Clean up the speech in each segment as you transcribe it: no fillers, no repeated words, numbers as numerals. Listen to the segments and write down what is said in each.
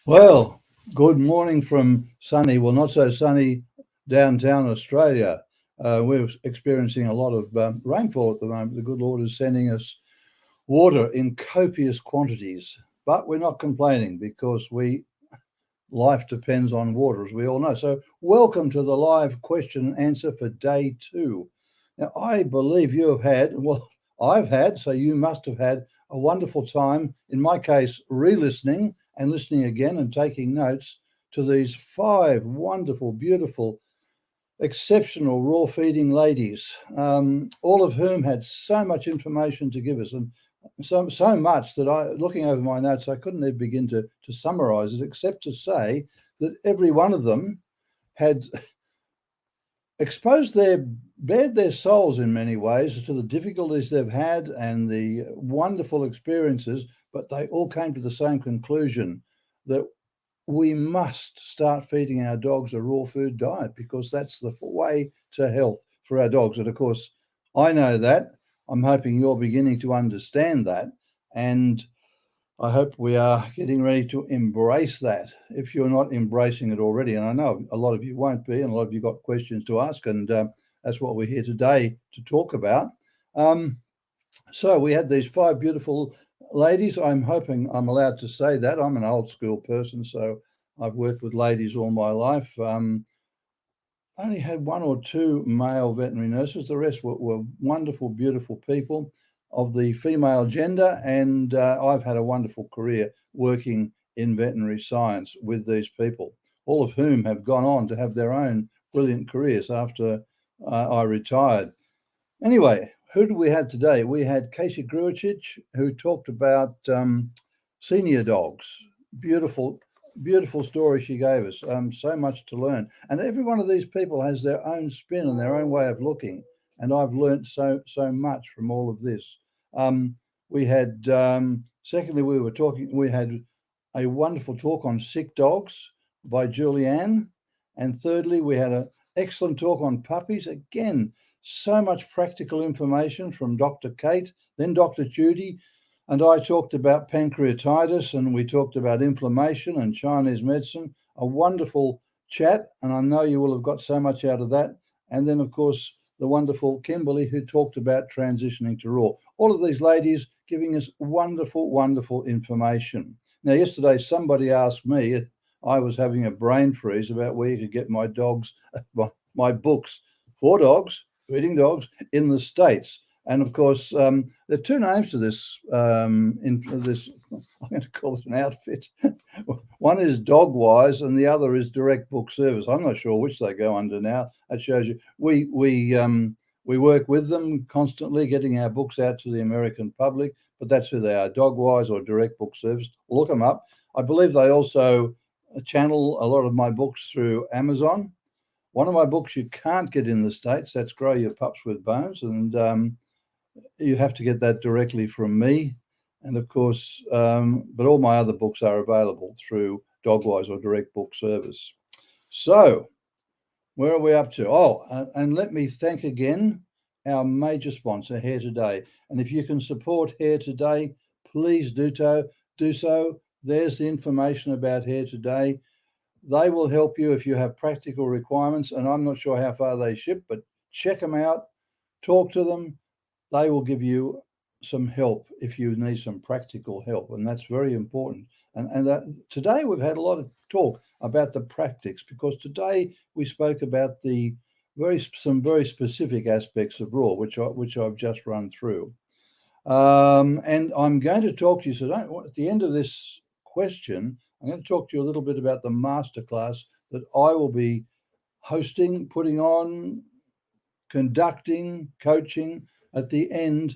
Well, good morning from sunny, well, not so sunny downtown Australia. We're experiencing a lot of rainfall at the moment. The good Lord is sending us water in copious quantities, but we're not complaining because life depends on water, as we all know. So welcome to the live question and answer for day 2. Now, I believe you have had, well, I've had, so you must have had a wonderful time, in my case, re-listening and listening again and taking notes to these 5 wonderful, beautiful, exceptional raw feeding ladies, all of whom had so much information to give us, and so much that looking over my notes, I couldn't even begin to summarize it, except to say that every one of them had exposed bared their souls in many ways to the difficulties they've had and the wonderful experiences, but they all came to the same conclusion that we must start feeding our dogs a raw food diet because that's the way to health for our dogs. And of course, I know that. I'm hoping you're beginning to understand that. And I hope we are getting ready to embrace that if you're not embracing it already. And I know a lot of you won't be, and a lot of you got questions to ask. And that's what we're here today to talk about. So we had these 5 beautiful ladies. I'm hoping I'm allowed to say that. I'm an old school person, so I've worked with ladies all my life. I only had 1 or 2 male veterinary nurses. The rest were wonderful, beautiful people of the female gender, and I've had a wonderful career working in veterinary science with these people, all of whom have gone on to have their own brilliant careers after I retired. Anyway, who do we have today? We had Casey Gruicic, who talked about senior dogs. Beautiful story she gave us. So much to learn. And every one of these people has their own spin and their own way of looking. And I've learned so much from all of this. We had, secondly, we had a wonderful talk on sick dogs by Julianne. And thirdly, we had an excellent talk on puppies. Again, so much practical information from Dr. Kate, then Dr. Judy, and I talked about pancreatitis, and we talked about inflammation and Chinese medicine. A wonderful chat, and I know you will have got so much out of that. And then, of course, the wonderful Kimberly, who talked about transitioning to raw. All of these ladies giving us wonderful information. Now, yesterday, somebody asked me, I was having a brain freeze about where you could get my my books for dogs, feeding dogs in the States. And of course, there are 2 names to this. I'm going to call it an outfit. One is Dogwise, and the other is Direct Book Service. I'm not sure which they go under now. That shows you we work with them constantly, getting our books out to the American public. But that's who they are: Dogwise or Direct Book Service. Look them up. I believe they also channel a lot of my books through Amazon. One of my books you can't get in the States, that's Grow Your Pups with Bones, and you have to get that directly from me. And of course, but all my other books are available through Dogwise or Direct Book Service. So where are we up to? And let me thank again our major sponsor, Hair Today. And if you can support Hair Today, please do so. There's the information about Hair Today. They will help you if you have practical requirements, and I'm not sure how far they ship, but check them out, talk to them. They will give you some help if you need some practical help, and that's very important. And today we've had a lot of talk about the practice, because today we spoke about some very specific aspects of raw, which I've just run through. And I'm going to talk to you, so at the end of this question, I'm going to talk to you a little bit about the masterclass that I will be hosting, putting on, conducting, coaching at the end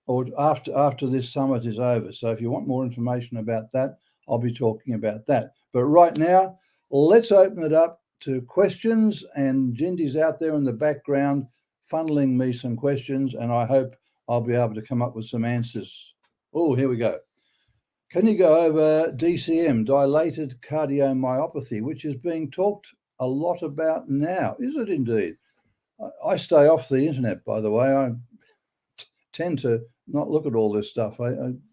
or after this summit is over. So if you want more information about that, I'll be talking about that. But right now, let's open it up to questions, and Jindy's out there in the background funneling me some questions, and I hope I'll be able to come up with some answers. Oh, here we go. Can you go over DCM, dilated cardiomyopathy, which is being talked a lot about now? Is it indeed? I stay off the internet, by the way. I tend to not look at all this stuff.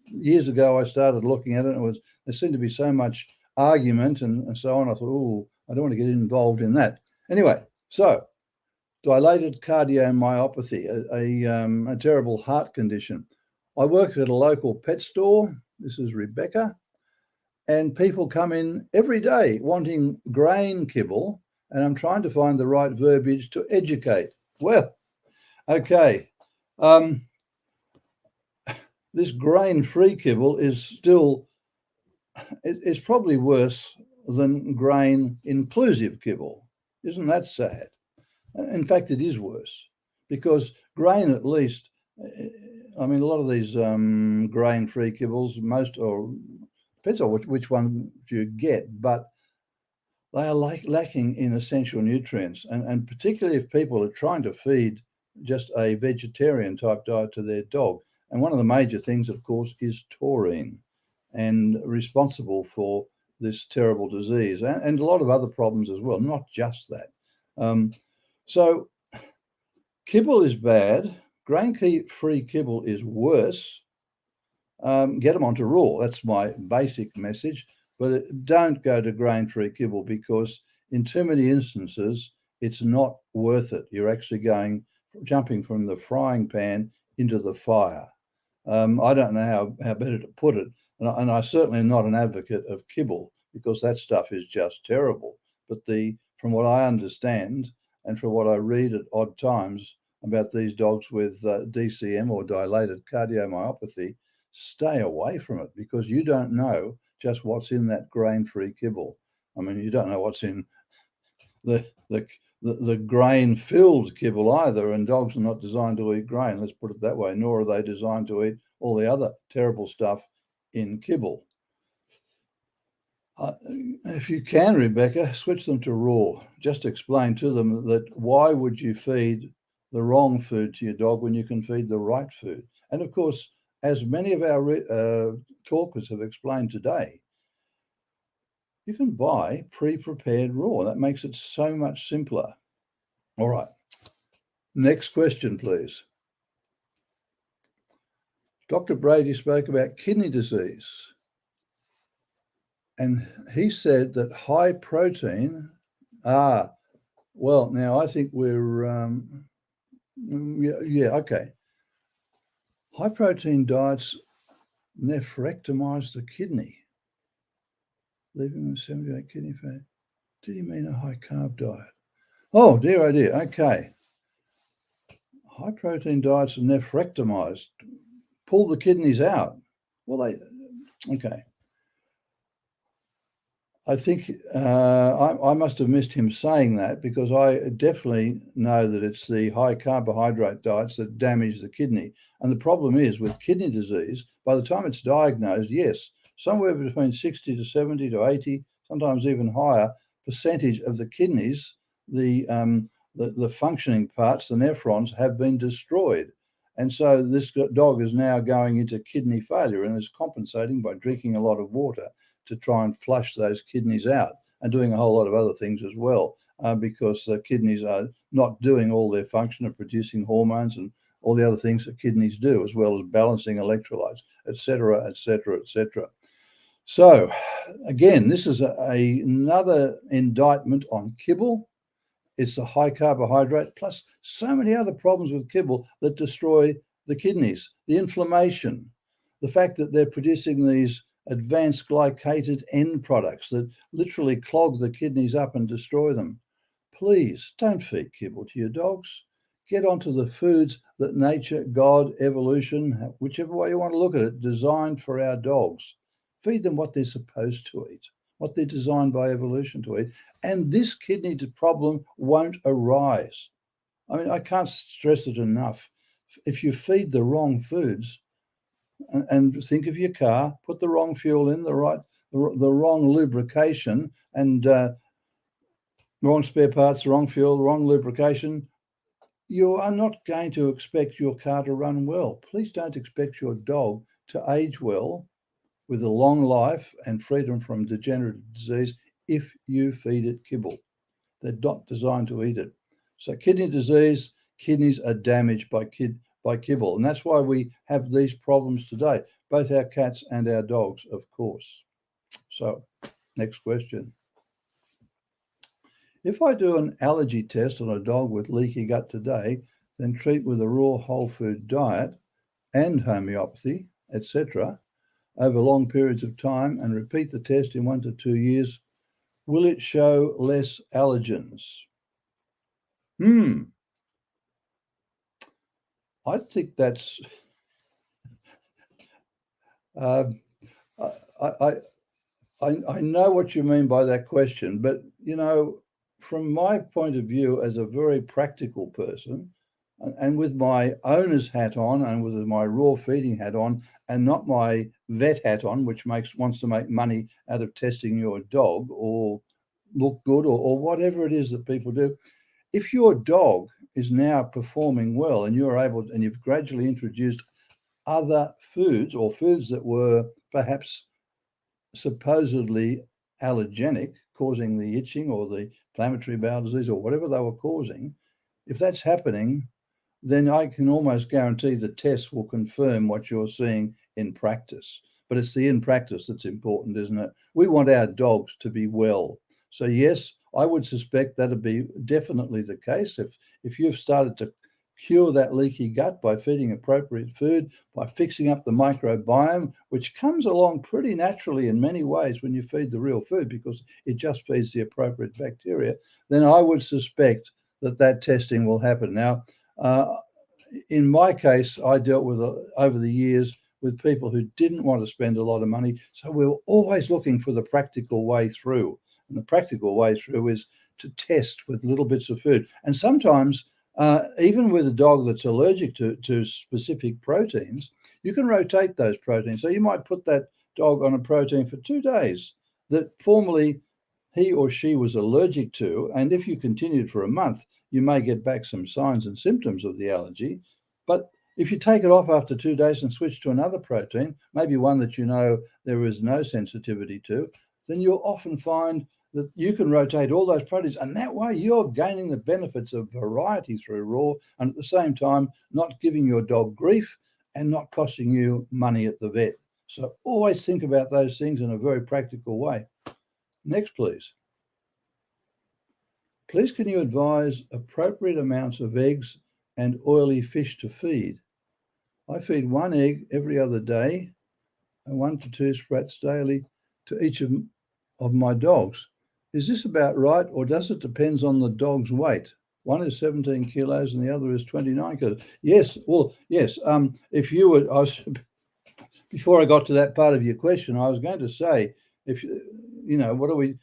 Years ago, I started looking at it, and there seemed to be so much argument and so on. I thought, oh, I don't want to get involved in that. Anyway, so dilated cardiomyopathy, a terrible heart condition. I work at a local pet store. This is Rebecca. And people come in every day wanting grain kibble, and I'm trying to find the right verbiage to educate. Well, okay. This grain-free kibble is still, it's probably worse than grain-inclusive kibble. Isn't that sad? In fact, it is worse, because grain, at least, I mean, a lot of these grain-free kibbles, most, or depends on which one you get, but they are lacking in essential nutrients. And particularly if people are trying to feed just a vegetarian type diet to their dog. And one of the major things, of course, is taurine, and responsible for this terrible disease and a lot of other problems as well, not just that. So kibble is bad. Grain-free kibble is worse. Get them onto raw. That's my basic message. But don't go to grain-free kibble, because in too many instances, it's not worth it. You're actually jumping from the frying pan into the fire. I don't know how better to put it. And I certainly am not an advocate of kibble, because that stuff is just terrible. But from what I understand, and from what I read at odd times about these dogs with DCM, or dilated cardiomyopathy, stay away from it, because you don't know just what's in that grain-free kibble. I mean, you don't know what's in the grain-filled kibble either, and dogs are not designed to eat grain, let's put it that way, nor are they designed to eat all the other terrible stuff in kibble. If you can, Rebecca, switch them to raw. Just explain to them that why would you feed the wrong food to your dog when you can feed the right food? And of course, as many of our talkers have explained today, you can buy pre-prepared raw. That makes it so much simpler. All right. Next question, please. Dr. Brady spoke about kidney disease. And he said that high protein, well, now I think we're, okay. High protein diets nephrectomize the kidney, leaving them 78 kidney fat. Did he mean a high carb diet? Oh dear, okay. High protein diets are nephrectomized, pull the kidneys out. Well, okay. I think I must have missed him saying that, because I definitely know that it's the high carbohydrate diets that damage the kidney. And the problem is with kidney disease, by the time it's diagnosed, yes, somewhere between 60 to 70 to 80, sometimes even higher percentage of the kidneys, the functioning parts, the nephrons, have been destroyed. And so this dog is now going into kidney failure and is compensating by drinking a lot of water to try and flush those kidneys out, and doing a whole lot of other things as well, because the kidneys are not doing all their function of producing hormones and all the other things that kidneys do, as well as balancing electrolytes, etc., etc., etc. So again, this is another indictment on kibble. It's the high carbohydrate, plus so many other problems with kibble that destroy the kidneys, the inflammation, the fact that they're producing these advanced glycated end products that literally clog the kidneys up and destroy them. Please don't feed kibble to your dogs. Get onto the foods that nature, God, evolution, whichever way you want to look at it, designed for our dogs. Feed them what they're supposed to eat, what they're designed by evolution to eat, and this kidney problem won't arise. I mean, I can't stress it enough. If you feed the wrong foods, and think of your car, put the wrong fuel in, the wrong lubrication, and wrong spare parts, wrong fuel, wrong lubrication, you are not going to expect your car to run well. Please don't expect your dog to age well with a long life and freedom from degenerative disease if you feed it kibble. They're not designed to eat it. So kidney disease, kidneys are damaged by kibble. And that's why we have these problems today, both our cats and our dogs, of course. So Next question. If I do an allergy test on a dog with leaky gut today, then treat with a raw whole food diet and homeopathy, etc., over long periods of time and repeat the test in 1 to 2 years, will it show less allergens? I think that's I know what you mean by that question, but from my point of view as a very practical person, and with my owner's hat on and with my raw feeding hat on and not my vet hat on, which wants to make money out of testing your dog or look good or whatever it is that people do. If your dog is now performing well and you've gradually introduced other foods or foods that were perhaps supposedly allergenic, causing the itching or the inflammatory bowel disease or whatever they were causing, if that's happening, then I can almost guarantee the tests will confirm what you're seeing in practice. But it's the in practice that's important, isn't it? We want our dogs to be well. So yes, I would suspect that'd be definitely the case. If you've started to cure that leaky gut by feeding appropriate food, by fixing up the microbiome, which comes along pretty naturally in many ways when you feed the real food because it just feeds the appropriate bacteria, then I would suspect that testing will happen. Now, in my case, I dealt with over the years with people who didn't want to spend a lot of money. So we were always looking for the practical way through. And the practical way through is to test with little bits of food. And sometimes, even with a dog that's allergic to specific proteins, you can rotate those proteins. So you might put that dog on a protein for 2 days that formerly he or she was allergic to. And if you continued for a month, you may get back some signs and symptoms of the allergy. But if you take it off after 2 days and switch to another protein, maybe one that there is no sensitivity to, then you'll often find that you can rotate all those proteins, and that way you're gaining the benefits of variety through raw, and at the same time not giving your dog grief and not costing you money at the vet. So always think about those things in a very practical way. Next, please. Please can you advise appropriate amounts of eggs and oily fish to feed? I feed 1 egg every other day and 1 to 2 sprats daily to each of my dogs. Is this about right, or does it depend on the dog's weight? One is 17 kilos and the other is 29 kilos. Yes, well, yes. If you would, before I got to that part of your question, I was going to say, what do we?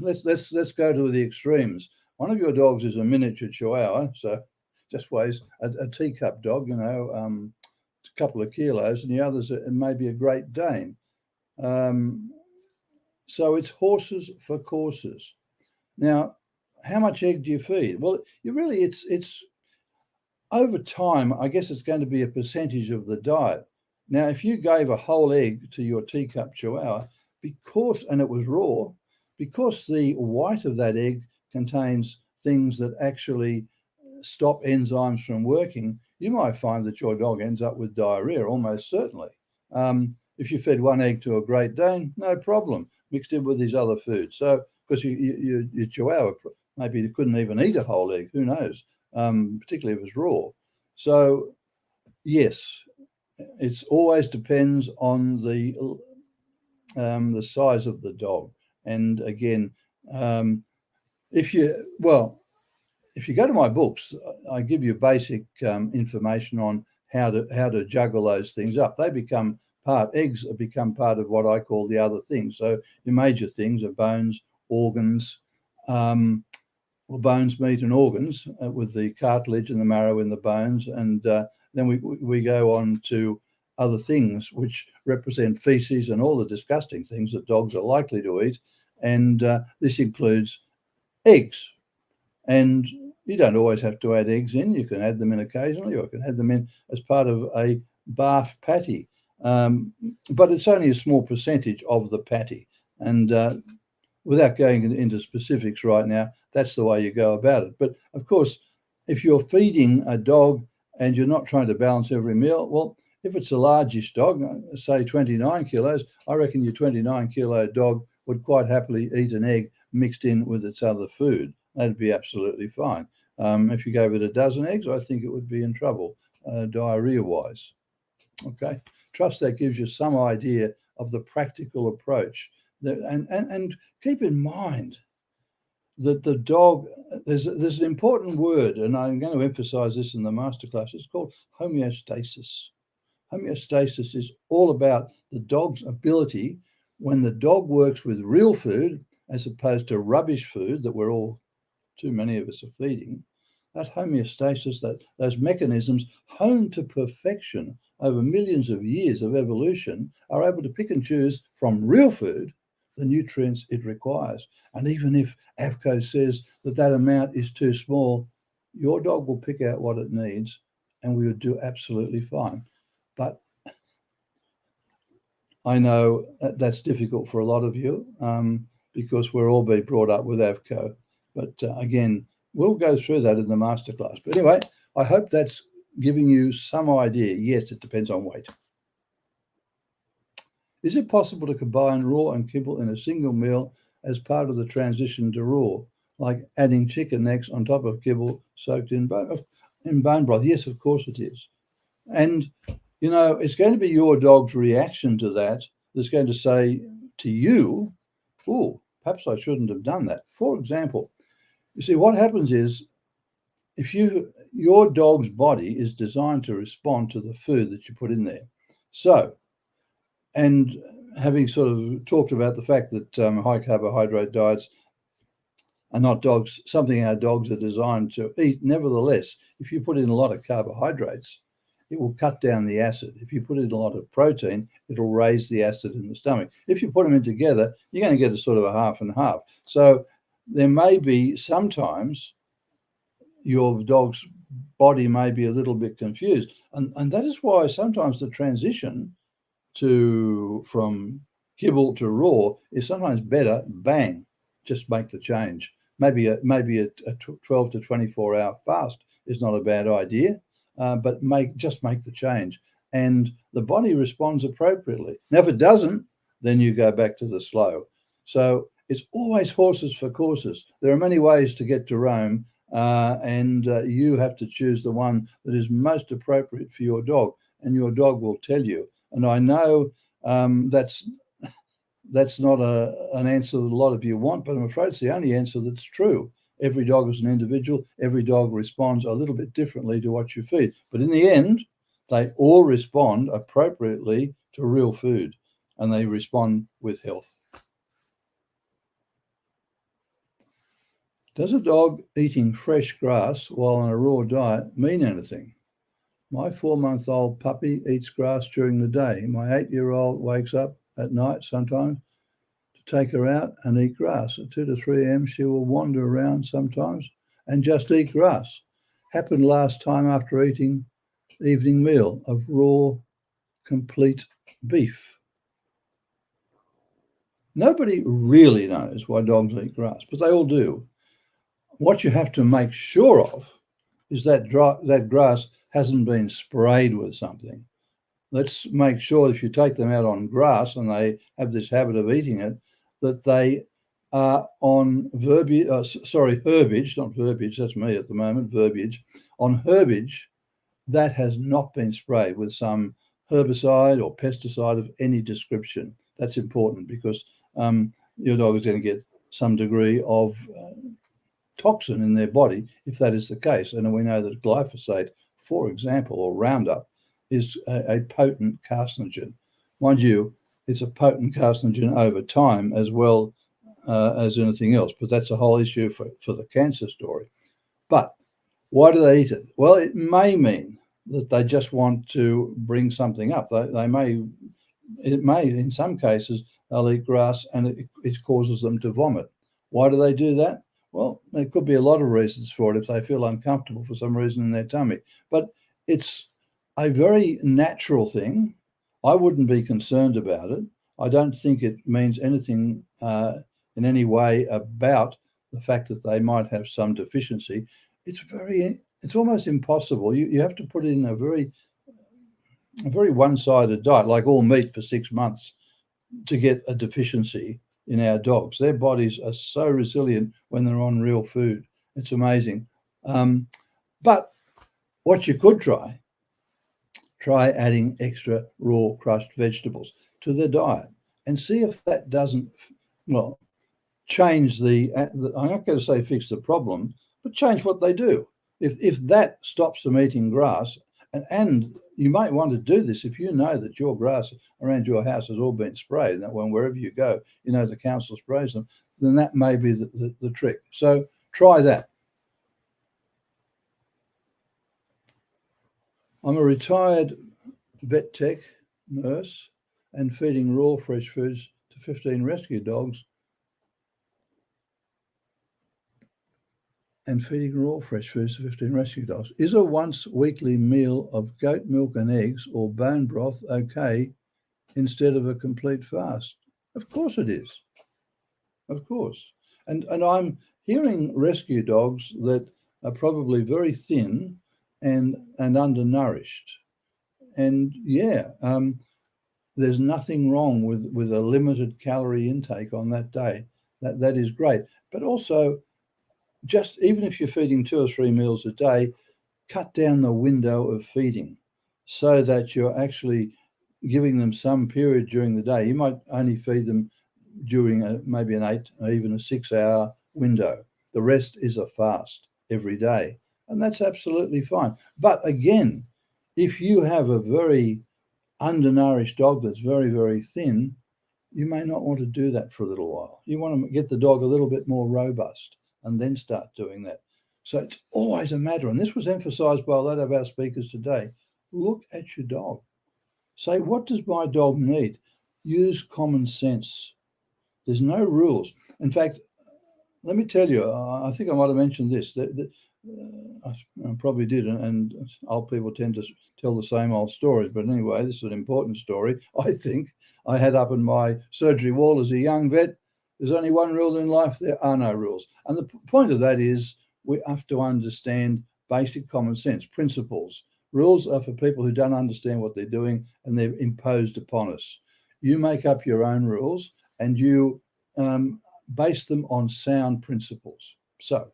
Let's go to the extremes. One of your dogs is a miniature Chihuahua, so just weighs a teacup dog, a couple of kilos, and the others maybe a Great Dane. So it's horses for courses. Now, how much egg do you feed? Well, it's over time, I guess it's going to be a percentage of the diet. Now, if you gave a whole egg to your teacup Chihuahua, and it was raw, because the white of that egg contains things that actually stop enzymes from working, you might find that your dog ends up with diarrhea, almost certainly. If you fed 1 egg to a Great Dane, no problem, mixed in with these other foods. So, because your Chihuahua maybe couldn't even eat a whole egg, who knows, particularly if it's raw. So, yes, it always depends on the size of the dog. And again, if you go to my books, I give you basic information on how to juggle those things up. Eggs become part of what I call the other things. So your major things are bones, organs, bones, meat, and organs with the cartilage and the marrow in the bones, and then we go on to other things which represent feces and all the disgusting things that dogs are likely to eat, and this includes eggs. And you don't always have to add eggs in. You can add them in occasionally, or you can add them in as part of a barf patty. But it's only a small percentage of the patty. And without going into specifics right now, that's the way you go about it. But of course, if you're feeding a dog and you're not trying to balance every meal, well, if it's a largish dog, say 29 kilos, I reckon your 29 kilo dog would quite happily eat an egg mixed in with its other food. That'd be absolutely fine. If you gave it a dozen eggs, I think it would be in trouble, diarrhea-wise. Okay, trust that gives you some idea of the practical approach. And keep in mind that the dog, there's an important word, and I'm going to emphasize this in the masterclass. It's called homeostasis. Homeostasis is all about the dog's ability, when the dog works with real food as opposed to rubbish food that we're all, too many of us are feeding, that homeostasis, those mechanisms honed to perfection over millions of years of evolution, are able to pick and choose from real food the nutrients it requires. And even if AVCO says that amount is too small, your dog will pick out what it needs and we would do absolutely fine. But I know that's difficult for a lot of you because we're all being brought up with AVCO. But again, we'll go through that in the masterclass. But anyway, I hope that's giving you some idea. Yes, it depends on weight. Is it possible to combine raw and kibble in a single meal as part of the transition to raw, like adding chicken necks on top of kibble soaked in bone broth? Yes, of course it is. And, you know, it's going to be your dog's reaction to that that's going to say to you, oh, perhaps I shouldn't have done that. For example, you see, what happens is if your dog's body is designed to respond to the food that you put in there. So, and having sort of talked about the fact that high carbohydrate diets are not something our dogs are designed to eat, nevertheless, if you put in a lot of carbohydrates, it will cut down the acid. If you put in a lot of protein, it'll raise the acid in the stomach. If you put them in together, you're going to get a sort of a half and half. So there may be sometimes your dog's body may be a little bit confused. And that is why sometimes the transition from kibble to raw is sometimes better. Bang, just make the change. Maybe a 12 to 24 hour fast is not a bad idea, but just make the change, and the body responds appropriately. Now, if it doesn't, then you go back to the slow. So it's always horses for courses. There are many ways to get to Rome, and you have to choose the one that is most appropriate for your dog, and your dog will tell you. And I know that's not an answer that a lot of you want, but I'm afraid it's the only answer that's true. Every dog is an individual. Every dog responds a little bit differently to what you feed. But in the end, they all respond appropriately to real food, and they respond with health. Does a dog eating fresh grass while on a raw diet mean anything? My 4-month-old puppy eats grass during the day. My 8-year-old wakes up at night sometimes to take her out and eat grass. At 2 to 3 a.m. she will wander around sometimes and just eat grass. Happened last time after eating evening meal of raw, complete beef. Nobody really knows why dogs eat grass, but they all do. What you have to make sure of is that grass hasn't been sprayed with something. Let's make sure if you take them out on grass and they have this habit of eating it, that they are on herbage, not verbiage, that's me at the moment, verbiage, on herbage that has not been sprayed with some herbicide or pesticide of any description. That's important because your dog is going to get some degree of toxin in their body if that is the case. And we know that glyphosate, for example, or Roundup, is a potent carcinogen. Mind you, it's a potent carcinogen over time as well as anything else, but that's a whole issue for the cancer story. But why do they eat it? Well, it may mean that they just want to bring something up. It may, in some cases, they'll eat grass and it causes them to vomit. Why do they do that? Well, there could be a lot of reasons for it if they feel uncomfortable for some reason in their tummy. But it's a very natural thing. I wouldn't be concerned about it. I don't think it means anything in any way about the fact that they might have some deficiency. It's almost impossible. You have to put in a very one-sided diet, like all meat for 6 months, to get a deficiency in our dogs. Their bodies are so resilient when they're on real food. It's amazing. But what you could try adding extra raw crushed vegetables to their diet and see if that doesn't, well, change I'm not going to say fix the problem, but change what they do. If that stops them eating grass, and you might want to do this if you know that your grass around your house has all been sprayed, and that one, wherever you go, you know the council sprays them, then that may be the trick. So try that. I'm a retired vet tech nurse and feeding raw fresh foods to 15 rescue dogs Is a once weekly meal of goat milk and eggs or bone broth okay instead of a complete fast? Of course it is. Of course. And I'm hearing rescue dogs that are probably very thin and undernourished. And yeah, there's nothing wrong with a limited calorie intake on that day. That is great. But also, just even if you're feeding 2 or 3 meals a day, cut down the window of feeding so that you're actually giving them some period during the day. You might only feed them during maybe an 8 or even a 6-hour window. The rest is a fast every day, and that's absolutely fine. But again, if you have a very undernourished dog that's very, very thin, you may not want to do that for a little while. You want to get the dog a little bit more robust and then start doing that. So it's always a matter, and this was emphasized by a lot of our speakers today. Look at your dog. Say, what does my dog need? Use common sense. There's no rules. In fact, let me tell you, I think I might have mentioned this. I probably did, and old people tend to tell the same old stories. But anyway, this is an important story, I think. I had up in my surgery wall as a young vet, there's only one rule in life, there are no rules. And the point of that is we have to understand basic common sense, principles. Rules are for people who don't understand what they're doing and they're imposed upon us. You make up your own rules and you base them on sound principles. So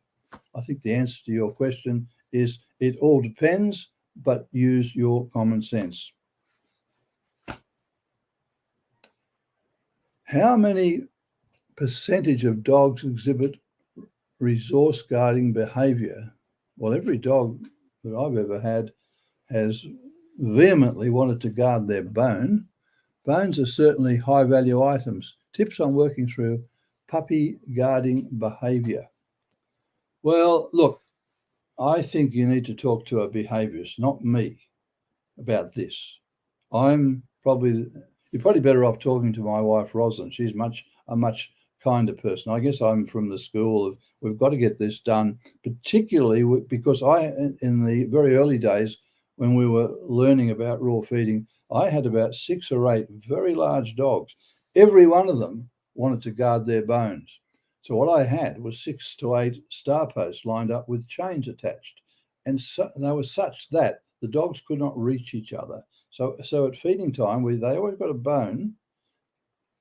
I think the answer to your question is it all depends, but use your common sense. How many percentage of dogs exhibit resource guarding behaviour? Well, every dog that I've ever had has vehemently wanted to guard their bone. Bones are certainly high value items. Tips on working through puppy guarding behaviour. Well, look, I think you need to talk to a behaviourist, not me, about this. You're probably better off talking to my wife, Rosalind. She's a much kinder person. I guess I'm from the school of we've got to get this done, particularly because in the very early days when we were learning about raw feeding, I had about 6 or 8 very large dogs. Every one of them wanted to guard their bones. So what I had was 6 to 8 star posts lined up with chains attached. And so they were such that the dogs could not reach each other. So at feeding time, they always got a bone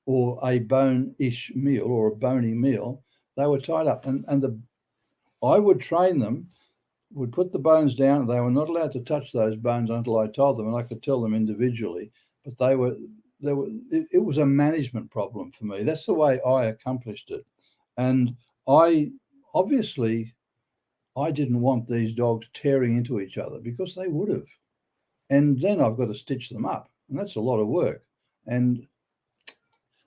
or a bone-ish meal or a bony meal. They were tied up. I would train them, would put the bones down. They were not allowed to touch those bones until I told them, and I could tell them individually. But it was a management problem for me. That's the way I accomplished it. And I didn't want these dogs tearing into each other because they would have. And then I've got to stitch them up, and that's a lot of work. And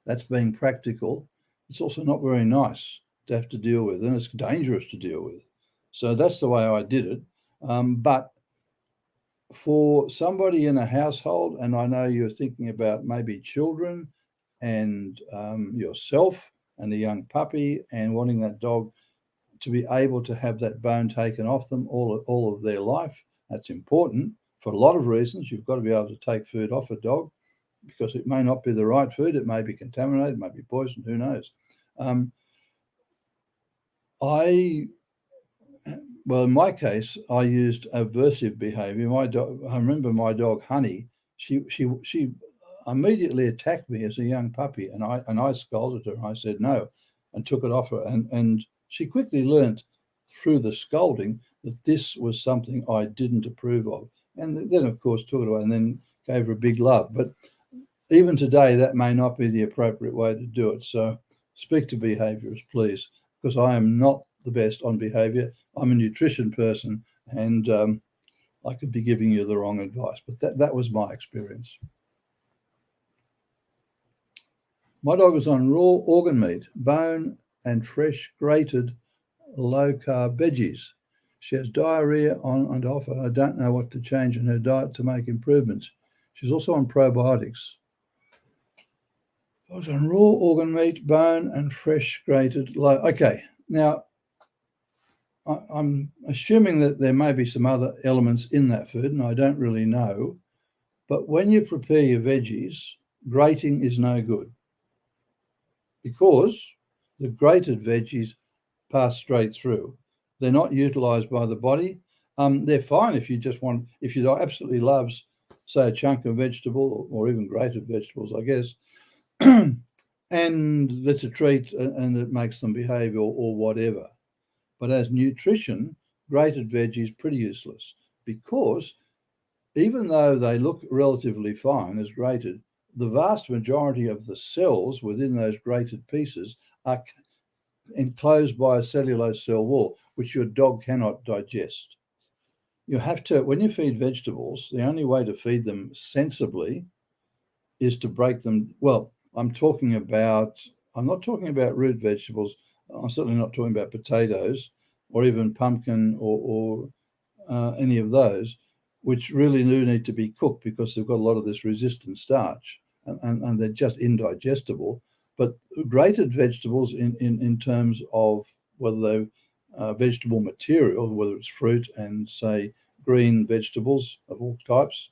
that's being practical. It's also not very nice to have to deal with, and it's dangerous to deal with. So that's the way I did it. But for somebody in a household, and I know you're thinking about maybe children and yourself and a young puppy and wanting that dog to be able to have that bone taken off them all of their life, that's important for a lot of reasons. You've got to be able to take food off a dog because it may not be the right food. It may be contaminated, it may be poisoned, who knows. Well, in my case, I used aversive behaviour. I remember my dog Honey. immediately attacked me as a young puppy, and I scolded her. I said no, and took it off her, and she quickly learnt through the scolding that this was something I didn't approve of, and then of course took it away and then gave her a big love. But even today, that may not be the appropriate way to do it. So speak to behaviourists, please, because I am not the best on behaviour. I'm a nutrition person, and I could be giving you the wrong advice, but that was my experience. My dog is on raw organ meat, bone and fresh grated low-carb veggies. She has diarrhea on and off, and I don't know what to change in her diet to make improvements. She's also on probiotics. I was on raw organ meat, bone and fresh grated low. Okay, now I'm assuming that there may be some other elements in that food, and I don't really know. But when you prepare your veggies, grating is no good, because the grated veggies pass straight through. They're not utilised by the body. They're fine if you just want, if your dog absolutely loves, say, a chunk of vegetable or even grated vegetables, I guess, and that's a treat and it makes them behave or whatever. But as nutrition, grated veggie is pretty useless, because even though they look relatively fine as grated, the vast majority of the cells within those grated pieces are enclosed by a cellulose cell wall, which your dog cannot digest. You have to, when you feed vegetables, the only way to feed them sensibly is to break them. Well, I'm not talking about root vegetables. I'm certainly not talking about potatoes or even pumpkin or any of those, which really do need to be cooked because they've got a lot of this resistant starch and they're just indigestible. But grated vegetables in terms of whether they're vegetable material, whether it's fruit and, say, green vegetables of all types,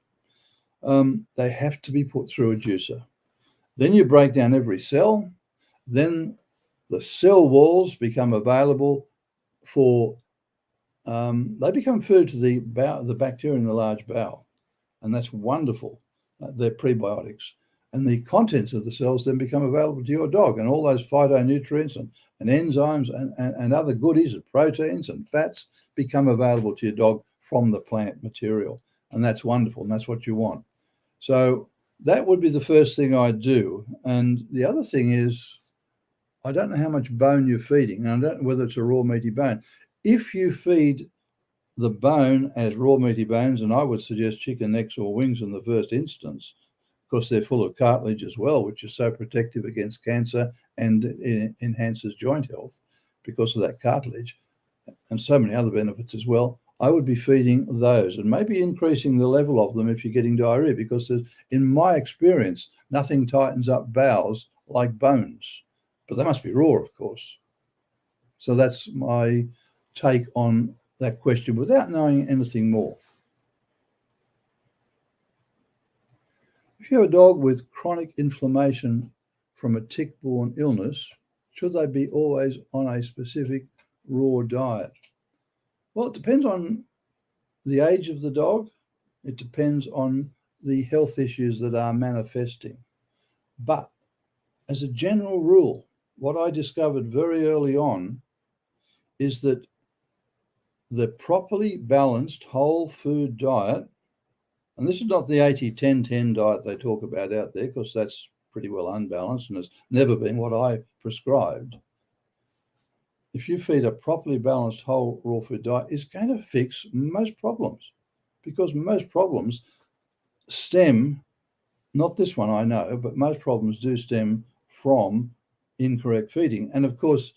they have to be put through a juicer. Then you break down every cell. Then the cell walls become available for, they become food to the bacteria in the large bowel. And that's wonderful. They're prebiotics. And the contents of the cells then become available to your dog, and all those phytonutrients and enzymes and other goodies and proteins and fats become available to your dog from the plant material. And that's wonderful, and that's what you want. So that would be the first thing I'd do. And the other thing is, I don't know how much bone you're feeding, and I don't know whether it's a raw meaty bone. If you feed the bone as raw meaty bones, and I would suggest chicken necks or wings in the first instance, because they're full of cartilage as well, which is so protective against cancer and enhances joint health because of that cartilage, and so many other benefits as well. I would be feeding those and maybe increasing the level of them if you're getting diarrhea, because in my experience, nothing tightens up bowels like bones. But they must be raw, of course. So that's my take on that question without knowing anything more. If you have a dog with chronic inflammation from a tick-borne illness, should they be always on a specific raw diet? Well, it depends on the age of the dog. It depends on the health issues that are manifesting. But as a general rule, what I discovered very early on is that the properly balanced whole food diet, and this is not the 80-10-10 diet they talk about out there, because that's pretty well unbalanced and has never been what I prescribed. If you feed a properly balanced whole raw food diet, it's going to fix most problems, because most problems stem, not this one I know, but most problems do stem from incorrect feeding. And of course,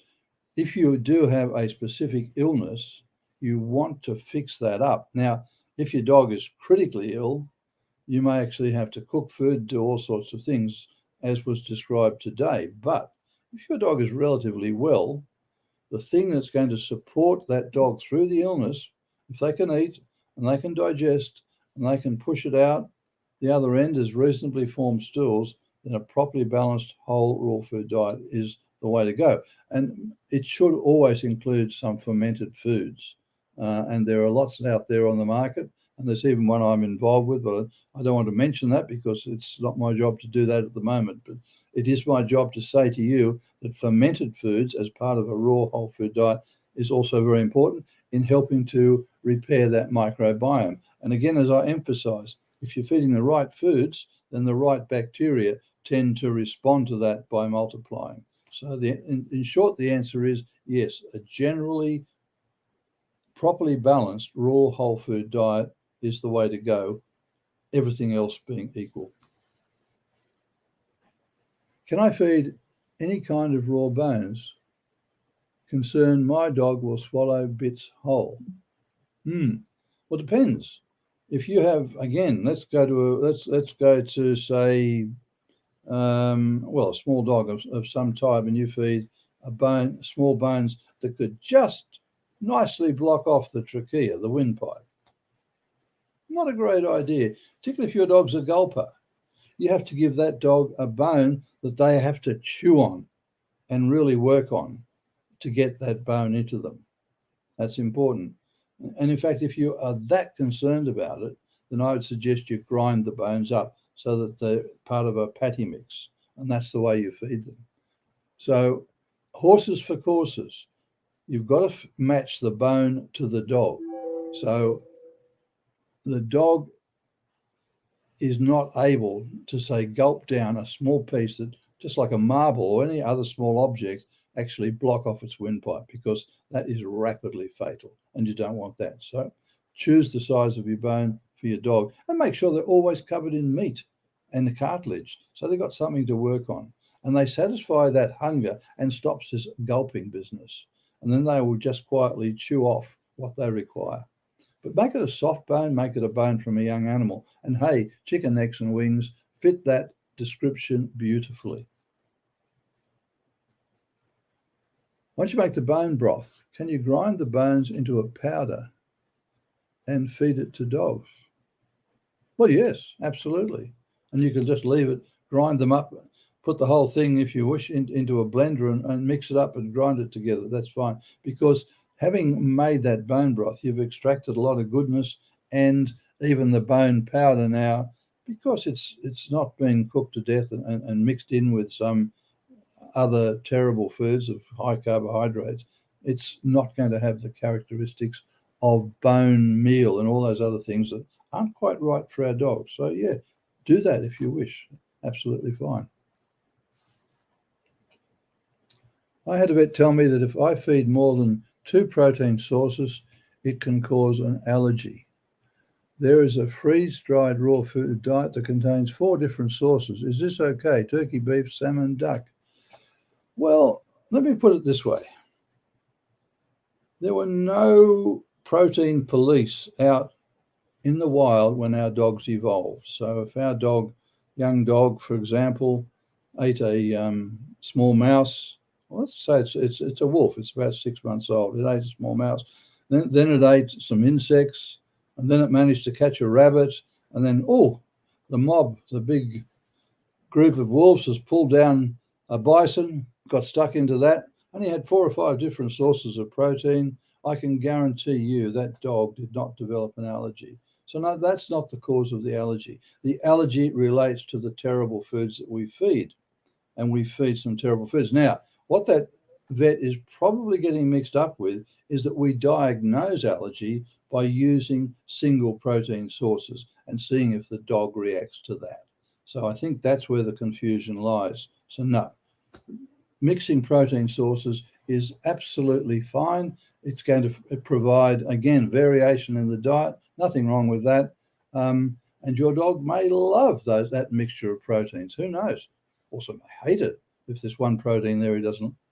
if you do have a specific illness, you want to fix that up. Now, if your dog is critically ill, you may actually have to cook food, do all sorts of things, as was described today. But if your dog is relatively well, the thing that's going to support that dog through the illness, if they can eat and they can digest and they can push it out the other end as reasonably formed stools, then a properly balanced whole raw food diet is the way to go. And it should always include some fermented foods. And there are lots out there on the market. and there's even one I'm involved with, but I don't want to mention that because it's not my job to do that at the moment. But it is my job to say to you that fermented foods as part of a raw whole food diet is also very important in helping to repair that microbiome. And again, as I emphasize, if you're feeding the right foods, then the right bacteria tend to respond to that by multiplying. So in short, the answer is yes, a generally properly balanced raw whole food diet is the way to go, everything else being equal. Can I feed any kind of raw bones? Concern my dog will swallow bits whole. Well, it depends. If you have, again, let's go to say, well, a small dog of some type, and you feed small bones that could just nicely block off the trachea, the windpipe. Not a great idea, particularly if your dog's a gulper. You have to give that dog a bone that they have to chew on and really work on to get that bone into them. That's important. And in fact, if you are that concerned about it, then I would suggest you grind the bones up so that they're part of a patty mix, and that's the way you feed them. So horses for courses, you've got to match the bone to the dog. So the dog is not able to, say, gulp down a small piece that, just like a marble or any other small object, actually block off its windpipe, because that is rapidly fatal, and you don't want that. So choose the size of your bone for your dog, and make sure they're always covered in meat and the cartilage, so they've got something to work on, and they satisfy that hunger and stops this gulping business, and then they will just quietly chew off what they require. But make it a soft bone, make it a bone from a young animal. And hey, chicken necks and wings fit that description beautifully. Once you make the bone broth, can you grind the bones into a powder and feed it to dogs? Well, yes, absolutely. And you can just leave it, grind them up, put the whole thing, if you wish, into a blender and mix it up and grind it together. That's fine, because having made that bone broth, you've extracted a lot of goodness, and even the bone powder now, because it's not been cooked to death and mixed in with some other terrible foods of high carbohydrates, it's not going to have the characteristics of bone meal and all those other things that aren't quite right for our dogs. So yeah, do that if you wish. Absolutely fine. I had a vet tell me that if I feed more than 2 protein sources, it can cause an allergy. There is a freeze-dried raw food diet that contains 4 different sources. Is this okay? Turkey, beef, salmon, duck? Well, let me put it this way. There were no protein police out in the wild when our dogs evolved. So if our young dog, for example, ate a small mouse, well, let's say it's a wolf, it's about 6 months old, it ate a small mouse, then it ate some insects, and then it managed to catch a rabbit, and then, the mob, the big group of wolves has pulled down a bison, got stuck into that, and he had 4 or 5 different sources of protein. I can guarantee you that dog did not develop an allergy. So no, that's not the cause of the allergy. The allergy relates to the terrible foods that we feed, and we feed some terrible foods. Now, what that vet is probably getting mixed up with is that we diagnose allergy by using single protein sources and seeing if the dog reacts to that. So I think that's where the confusion lies. So no, mixing protein sources is absolutely fine. It's going to provide, again, variation in the diet. Nothing wrong with that. And your dog may love that mixture of proteins. Who knows? Also may hate it if there's one protein there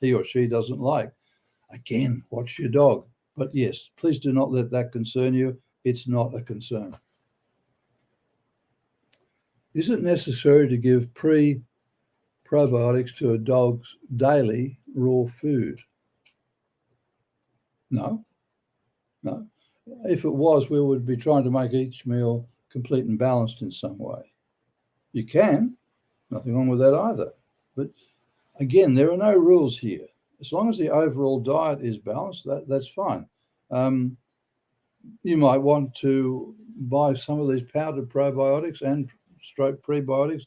he or she doesn't like. Again, watch your dog. But yes, please do not let that concern you. It's not a concern. Is it necessary to give probiotics to a dog's daily raw food? No. If it was, we would be trying to make each meal complete and balanced in some way. You can, nothing wrong with that either. But again, there are no rules here. As long as the overall diet is balanced, that's fine. you might want to buy some of these powdered probiotics and stroke prebiotics,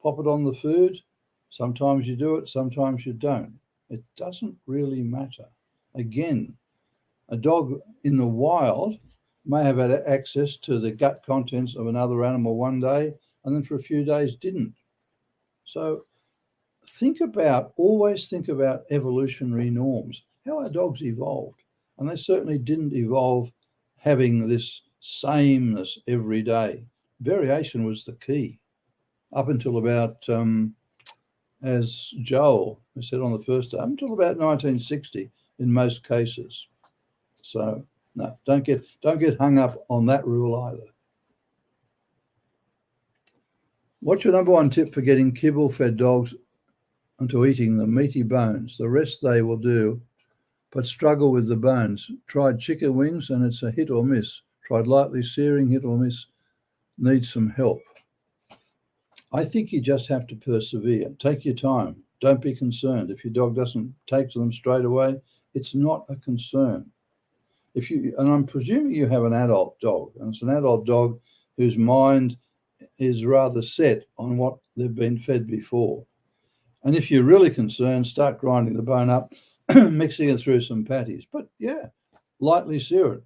pop it on the food. Sometimes you do it, sometimes you don't. It doesn't really matter. Again, a dog in the wild may have had access to the gut contents of another animal one day and then for a few days didn't. So always think about evolutionary norms, how our dogs evolved. And they certainly didn't evolve having this sameness every day. Variation was the key up until about, as Joel said on the first day, up until about 1960 in most cases. So no, don't get hung up on that rule either. What's your number one tip for getting kibble-fed dogs into eating the meaty bones? The rest they will do, but struggle with the bones. Tried chicken wings and it's a hit or miss. Tried lightly searing, hit or miss. Needs some help. I think you just have to persevere. Take your time. Don't be concerned. If your dog doesn't take to them straight away, it's not a concern. And I'm presuming you have an adult dog, and it's an adult dog whose mind is rather set on what they've been fed before. And if you're really concerned, start grinding the bone up, mixing it through some patties. But yeah, lightly sear it.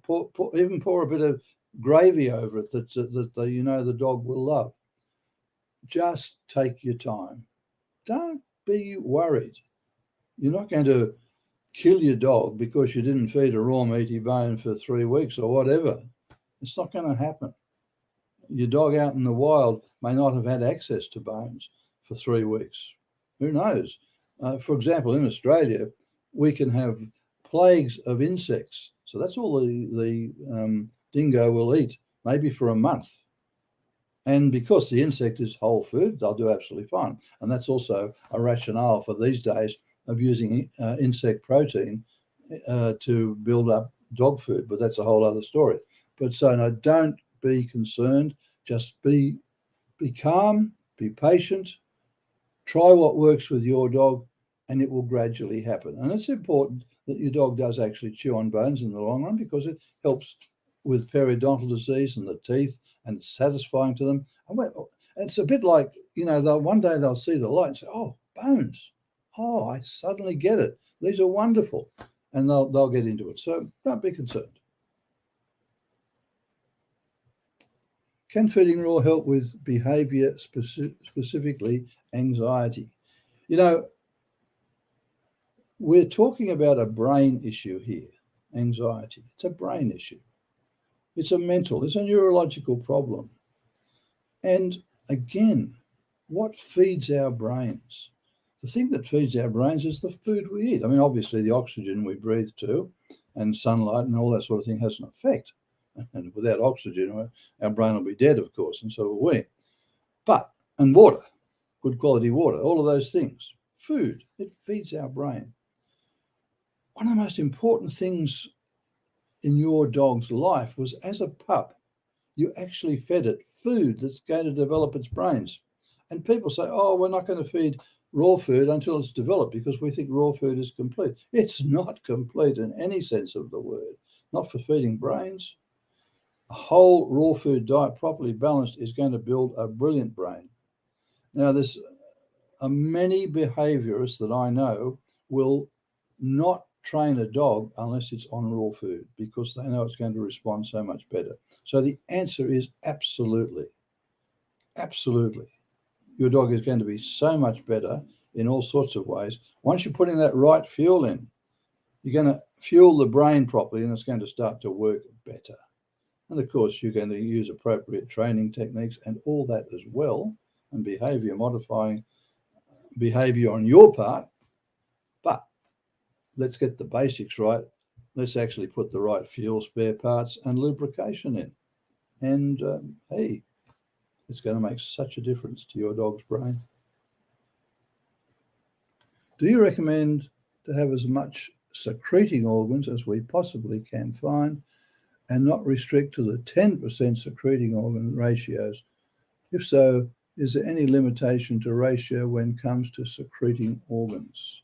Even pour a bit of gravy over it that the dog will love. Just take your time. Don't be worried. You're not going to kill your dog because you didn't feed a raw meaty bone for 3 weeks or whatever. It's not going to happen. Your dog out in the wild may not have had access to bones for 3 weeks. Who knows? For example, in Australia, we can have plagues of insects. So that's all the dingo will eat, maybe for a month. And because the insect is whole food, they'll do absolutely fine. And that's also a rationale for these days of using insect protein to build up dog food. But that's a whole other story. But so no, don't be concerned. Just be calm, be patient, try what works with your dog, and it will gradually happen. And it's important that your dog does actually chew on bones in the long run because it helps with periodontal disease and the teeth, and it's satisfying to them. And it's a bit like, one day they'll see the light and say, oh, bones. Oh, I suddenly get it. These are wonderful. And they'll get into it. So don't be concerned. Can feeding raw help with behaviour, specifically anxiety? We're talking about a brain issue here, anxiety. It's a brain issue. It's a neurological problem. And again, what feeds our brains? The thing that feeds our brains is the food we eat. I mean, obviously the oxygen we breathe too, and sunlight and all that sort of thing has an effect. And without oxygen, our brain will be dead, of course, and so will we. And water, good quality water, all of those things. Food, it feeds our brain. One of the most important things in your dog's life was, as a pup, you actually fed it food that's going to develop its brains. And people say, oh, we're not going to feed raw food until it's developed because we think raw food is complete. It's not complete in any sense of the word, not for feeding brains. A whole raw food diet, properly balanced, is going to build a brilliant brain. Now, there's many behaviourists that I know will not train a dog unless it's on raw food because they know it's going to respond so much better. So the answer is absolutely. Absolutely. Your dog is going to be so much better in all sorts of ways. Once you're putting that right fuel in, you're going to fuel the brain properly and it's going to start to work better. And of course, you're going to use appropriate training techniques and all that as well, and behavior modifying behavior on your part. But let's get the basics right. Let's actually put the right fuel, spare parts, and lubrication in. And hey, it's going to make such a difference to your dog's brain. Do you recommend to have as much secreting organs as we possibly can find and not restrict to the 10% secreting organ ratios? If so, is there any limitation to ratio when it comes to secreting organs?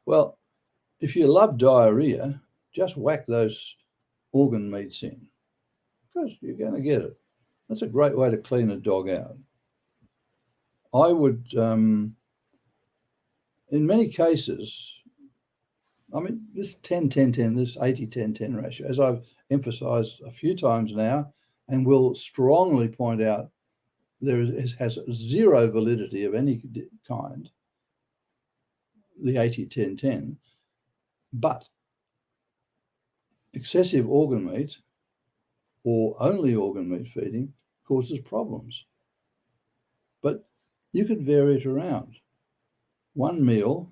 Well, if you love diarrhea, just whack those organ meats in, because you're going to get it. That's a great way to clean a dog out. I would, in many cases, I mean, this 10-10-10, this 80-10-10 ratio, as I've emphasized a few times now, and will strongly point out, has zero validity of any kind, the 80-10-10, but excessive organ meat or only organ meat feeding causes problems. But you could vary it around. One meal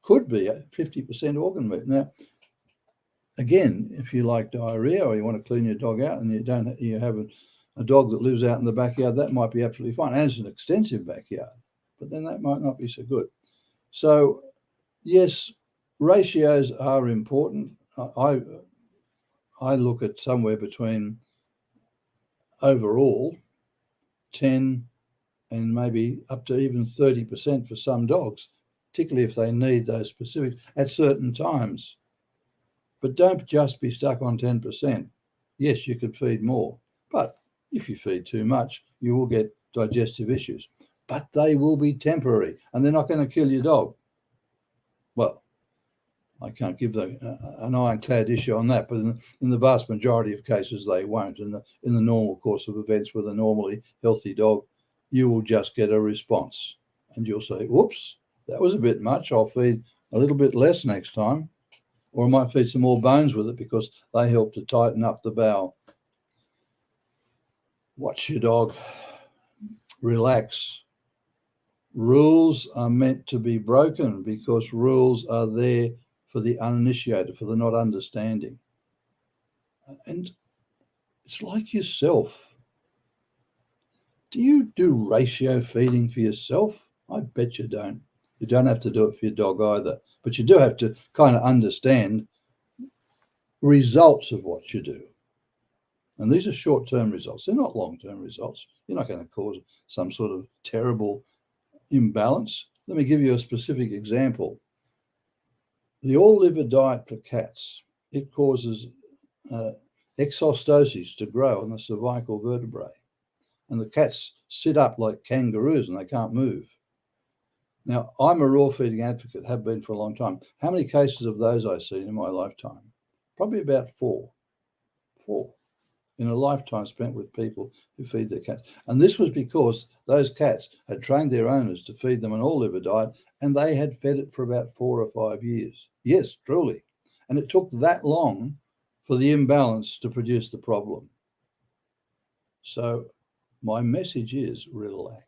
could be 50% organ meat. Now, again, if you like diarrhea or you want to clean your dog out and you have a dog that lives out in the backyard, that might be absolutely fine. And it's an extensive backyard, but then that might not be so good. So, yes, ratios are important. I look at somewhere between overall 10 and maybe up to even 30% for some dogs, particularly if they need those specifics at certain times. But don't just be stuck on 10%. Yes, you could feed more, but if you feed too much, you will get digestive issues. But they will be temporary, and they're not going to kill your dog. Well, I can't give an ironclad issue on that, but in the vast majority of cases, they won't. In the normal course of events with a normally healthy dog, you will just get a response, and you'll say, "Whoops, that was a bit much. I'll feed a little bit less next time." Or I might feed some more bones with it because they help to tighten up the bowel. Watch your dog. Relax. Rules are meant to be broken because rules are there for the uninitiated, for the not understanding. And it's like yourself. Do you do ratio feeding for yourself? I bet you don't. You don't have to do it for your dog either, but you do have to kind of understand results of what you do. And these are short-term results. They're not long-term results. You're not going to cause some sort of terrible imbalance. Let me give you a specific example. The all-liver diet for cats, it causes exostosis to grow in the cervical vertebrae. And the cats sit up like kangaroos and they can't move. Now, I'm a raw feeding advocate, have been for a long time. How many cases of those I've seen in my lifetime? Probably about four in a lifetime spent with people who feed their cats. And this was because those cats had trained their owners to feed them an all-liver diet, and they had fed it for about 4 or 5 years. Yes, truly. And it took that long for the imbalance to produce the problem. So my message is relax.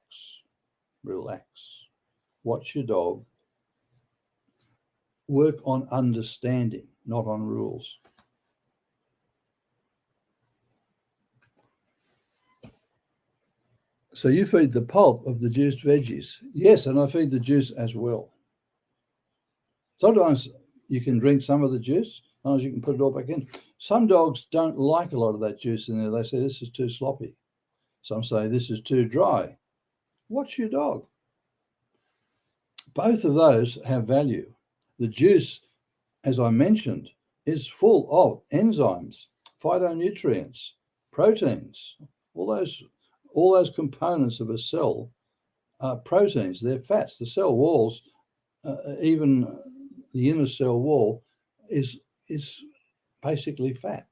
Relax. Watch your dog. Work on understanding, not on rules. So you feed the pulp of the juiced veggies. Yes, and I feed the juice as well. Sometimes you can drink some of the juice, sometimes you can put it all back in. Some dogs don't like a lot of that juice in there. They say this is too sloppy. Some say this is too dry. Watch your dog. Both of those have value. The juice, as I mentioned, is full of enzymes, phytonutrients, proteins, all those components of a cell are proteins. They're fats. The cell walls, even the inner cell wall, is basically fat.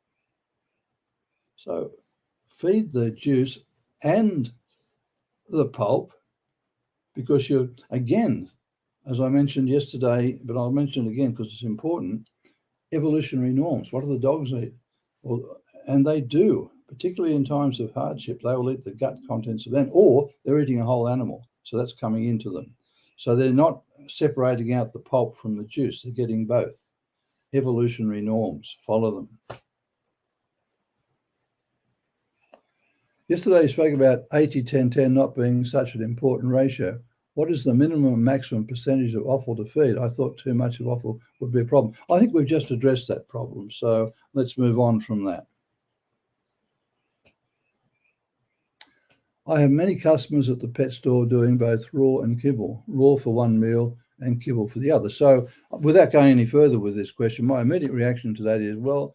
So feed the juice and the pulp, because you're, again, as I mentioned yesterday, but I'll mention it again because it's important, evolutionary norms. What do the dogs eat? Well, and they do, particularly in times of hardship. They will eat the gut contents of them, or they're eating a whole animal. So that's coming into them. So they're not separating out the pulp from the juice. They're getting both. Evolutionary norms. Follow them. Yesterday, you spoke about 80-10-10 not being such an important ratio. What is the minimum and maximum percentage of offal to feed? I thought too much of offal would be a problem. I think we've just addressed that problem. So let's move on from that. I have many customers at the pet store doing both raw and kibble, raw for one meal and kibble for the other. So without going any further with this question, my immediate reaction to that is, well,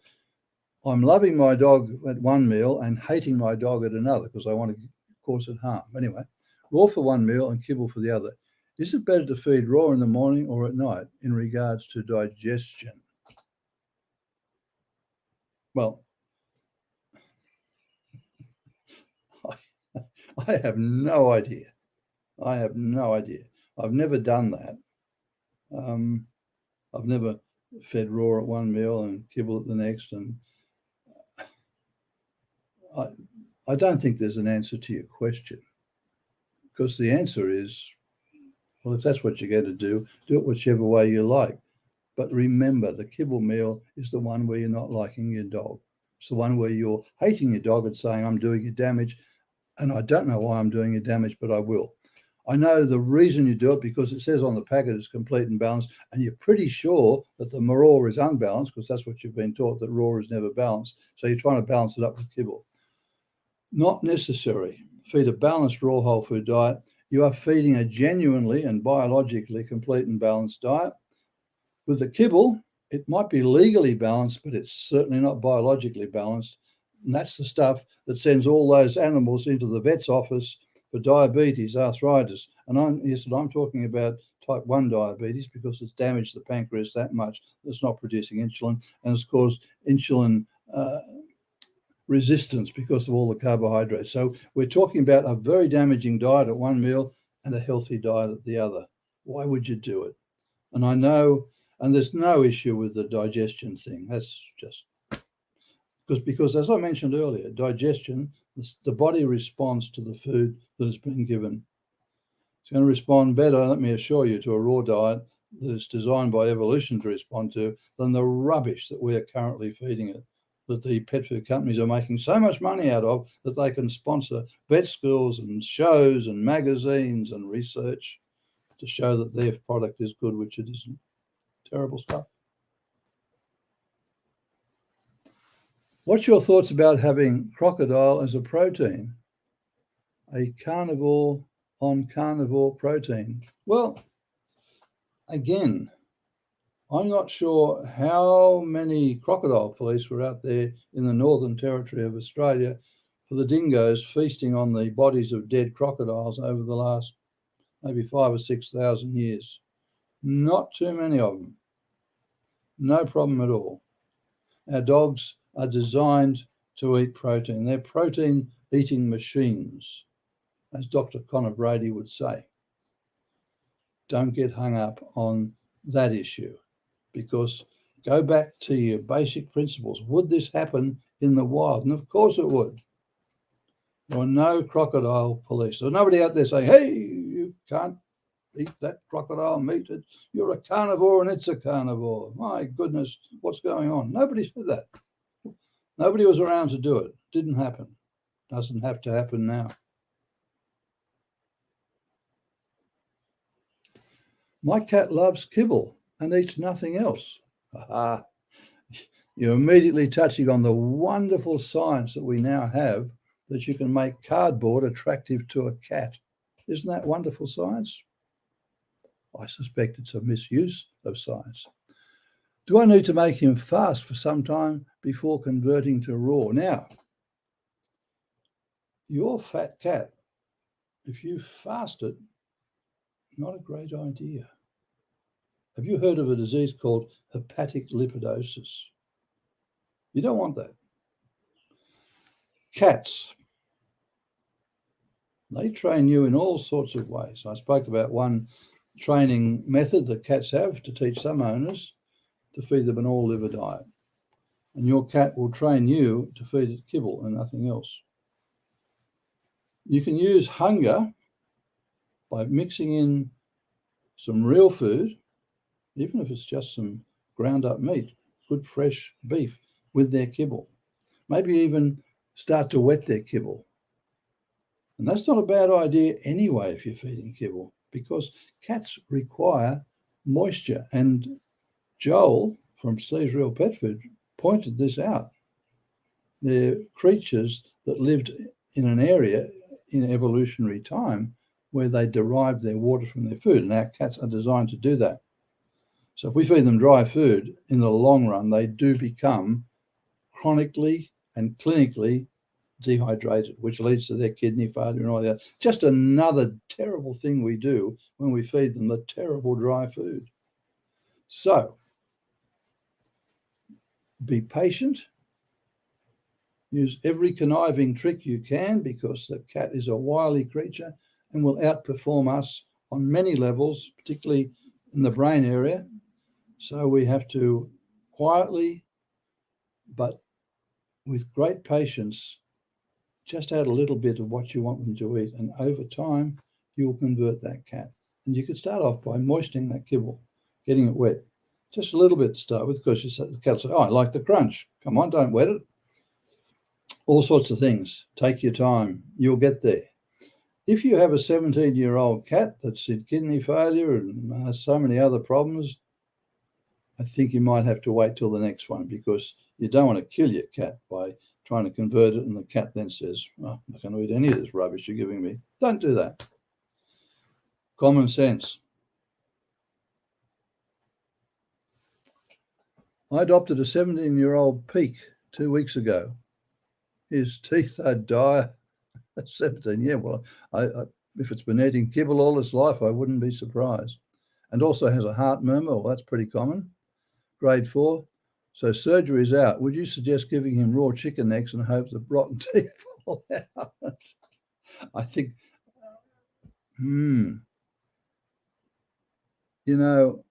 I'm loving my dog at one meal and hating my dog at another because I want to cause it harm. Anyway, raw for one meal and kibble for the other. Is it better to feed raw in the morning or at night in regards to digestion? Well, I have no idea. I have no idea. I've never done that. I've never fed raw at one meal and kibble at the next. And I don't think there's an answer to your question, because the answer is, well, if that's what you're going to do it whichever way you like. But remember, the kibble meal is the one where you're not liking your dog. It's the one where you're hating your dog and saying, I'm doing you damage. And I don't know why I'm doing you damage, but I will. I know the reason you do it because it says on the packet it's complete and balanced, and you're pretty sure that the raw is unbalanced because that's what you've been taught, that raw is never balanced. So you're trying to balance it up with kibble. Not necessary. Feed a balanced raw whole food diet. You are feeding a genuinely and biologically complete and balanced diet. With the kibble, it might be legally balanced, but it's certainly not biologically balanced. And that's the stuff that sends all those animals into the vet's office for diabetes, arthritis. And I'm talking about type 1 diabetes because it's damaged the pancreas that much that it's not producing insulin, and it's caused insulin resistance because of all the carbohydrates. So we're talking about a very damaging diet at one meal and a healthy diet at the other. Why would you do it? And I know, and there's no issue with the digestion thing. That's just because as I mentioned earlier, digestion, the body responds to the food that has been given. It's going to respond better, let me assure you, to a raw diet that is designed by evolution to respond to than the rubbish that we are currently feeding it, that the pet food companies are making so much money out of that they can sponsor vet schools and shows and magazines and research to show that their product is good, which it isn't. Terrible stuff. What's your thoughts about having crocodile as a protein? A carnivore on carnivore protein? Well, again, I'm not sure how many crocodile police were out there in the Northern Territory of Australia for the dingoes feasting on the bodies of dead crocodiles over the last maybe 5,000 or 6,000 years. Not too many of them. No problem at all. Our dogs are designed to eat protein. They're protein-eating machines, as Dr. Connor Brady would say. Don't get hung up on that issue, because go back to your basic principles. Would this happen in the wild? And of course it would. There were no crocodile police. There's nobody out there saying, hey, you can't eat that crocodile meat. You're a carnivore and it's a carnivore. My goodness, what's going on? Nobody said that. Nobody was around to do it. Didn't happen. Doesn't have to happen now. My cat loves kibble and eats nothing else. You're immediately touching on the wonderful science that we now have, that you can make cardboard attractive to a cat. Isn't that wonderful science? I suspect it's a misuse of science. Do I need to make him fast for some time before converting to raw? Now, your fat cat, if you fast it, not a great idea. Have you heard of a disease called hepatic lipidosis? You don't want that. Cats, they train you in all sorts of ways. I spoke about one training method that cats have to teach some owners to feed them an all-liver diet. And your cat will train you to feed it kibble and nothing else. You can use hunger by mixing in some real food, even if it's just some ground up meat, good fresh beef, with their kibble. Maybe even start to wet their kibble. And that's not a bad idea anyway if you're feeding kibble, because cats require moisture. And Joel from Steve's Real Pet Food pointed this out. They're creatures that lived in an area in evolutionary time where they derived their water from their food, and our cats are designed to do that. So if we feed them dry food, in the long run, they do become chronically and clinically dehydrated, which leads to their kidney failure and all that. Just another terrible thing we do when we feed them the terrible dry food. So be patient. Use every conniving trick you can, because the cat is a wily creature and will outperform us on many levels, particularly in the brain area. So we have to quietly, but with great patience, just add a little bit of what you want them to eat. And over time, you'll convert that cat. And you could start off by moistening that kibble, getting it wet. Just a little bit to start with, because the cat will say, oh, I like the crunch. Come on, don't wet it. All sorts of things. Take your time. You'll get there. If you have a 17-year-old cat that's in kidney failure and has so many other problems, I think you might have to wait till the next one, because you don't want to kill your cat by trying to convert it, and the cat then says, oh, I'm not going to eat any of this rubbish you're giving me. Don't do that. Common sense. I adopted a 17-year-old Peak 2 weeks ago. His teeth are dire at 17. Yeah, well, if it's been eating kibble all his life, I wouldn't be surprised. And also has a heart murmur. Well, that's pretty common. Grade 4. So surgery is out. Would you suggest giving him raw chicken necks and hope the rotten teeth fall out? I think, you know,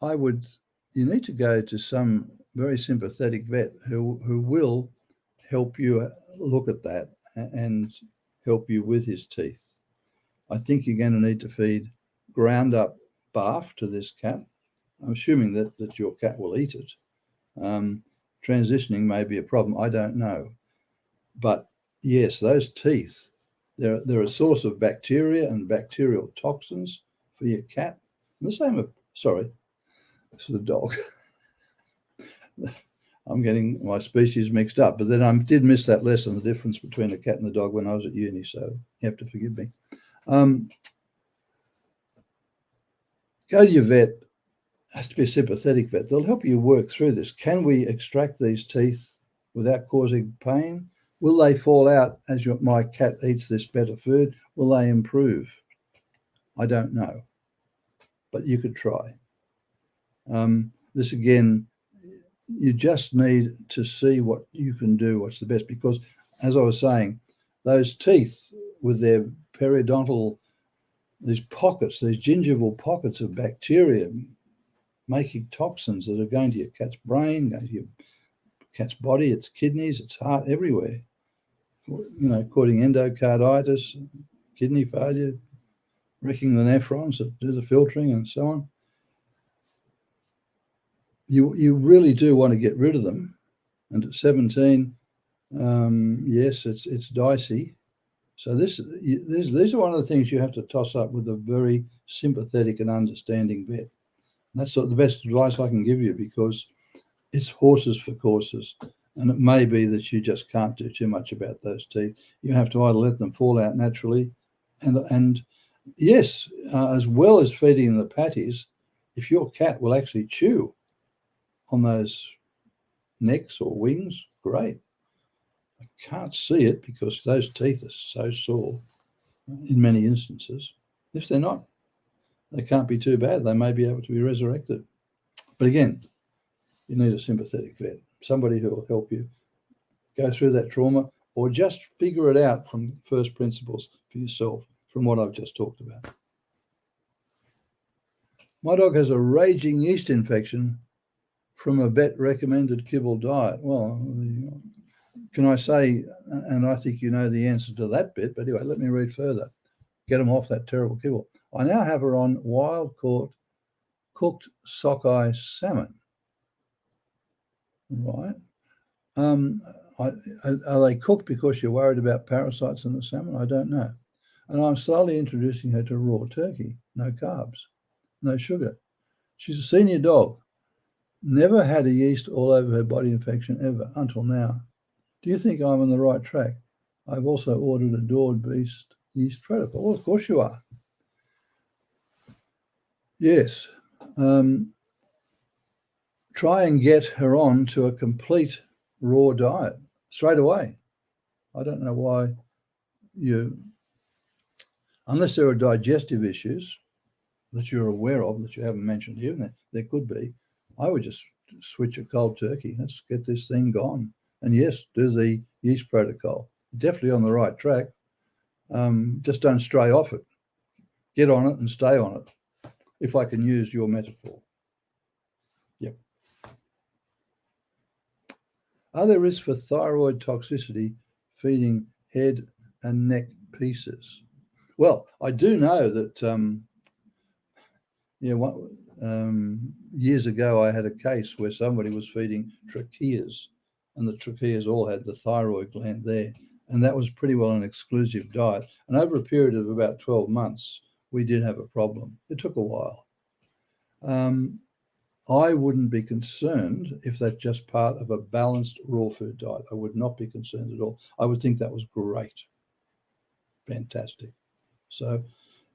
you need to go to some very sympathetic vet who will help you look at that and help you with his teeth. I think you're going to need to feed ground up barf to this cat. I'm assuming that your cat will eat it. Transitioning may be a problem. I don't know. But yes, those teeth, they're a source of bacteria and bacterial toxins for your cat. And the same, sorry, this is a dog. I'm getting my species mixed up. But then I did miss that lesson, the difference between a cat and a dog, when I was at uni. So you have to forgive me. Go to your vet. Has to be a sympathetic vet. They'll help you work through this. Can we extract these teeth without causing pain? Will they fall out as my cat eats this better food? Will they improve? I don't know, but you could try. This again, you just need to see what you can do, what's the best, because as I was saying, those teeth with their periodontal, these pockets, these gingival pockets of bacteria, making toxins that are going to your cat's brain, going to your cat's body, its kidneys, its heart, everywhere. Causing endocarditis, kidney failure, wrecking the nephrons that do the filtering and so on. You really do want to get rid of them. And at 17, yes, it's dicey. So these are one of the things you have to toss up with a very sympathetic and understanding vet. That's the best advice I can give you, because it's horses for courses. And it may be that you just can't do too much about those teeth. You have to either let them fall out naturally. And yes, as well as feeding the patties, if your cat will actually chew on those necks or wings, great. I can't see it because those teeth are so sore in many instances. If they're not, they can't be too bad. They may be able to be resurrected. But again, you need a sympathetic vet, somebody who will help you go through that trauma, or just figure it out from first principles for yourself from what I've just talked about. My dog has a raging yeast infection from a vet-recommended kibble diet. Well, can I say, and I think you know the answer to that bit, but anyway, let me read further. Get them off that terrible kibble. I now have her on wild-caught cooked sockeye salmon. Right. Are they cooked because you're worried about parasites in the salmon? I don't know. And I'm slowly introducing her to raw turkey, no carbs, no sugar. She's a senior dog. Never had a yeast all over her body infection ever until now. Do you think I'm on the right track? I've also ordered a Dord Beast yeast protocol. Well, of course you are. try and get her on to a complete raw diet straight away. I don't know why unless there are digestive issues that you're aware of that you haven't mentioned here, and there could be, I would just switch a cold turkey. Let's get this thing gone. And yes, do the yeast protocol. Definitely on the right track. Just don't stray off it. Get on it and stay on it, if I can use your metaphor. Yep. Are there risks for thyroid toxicity feeding head and neck pieces? Well, I do know that years ago I had a case where somebody was feeding tracheas, and the tracheas all had the thyroid gland there, and that was pretty well an exclusive diet. And over a period of about 12 months, we did have a problem. It took a while. I wouldn't be concerned if that's just part of a balanced raw food diet. I would not be concerned at all. I would think that was great. Fantastic. So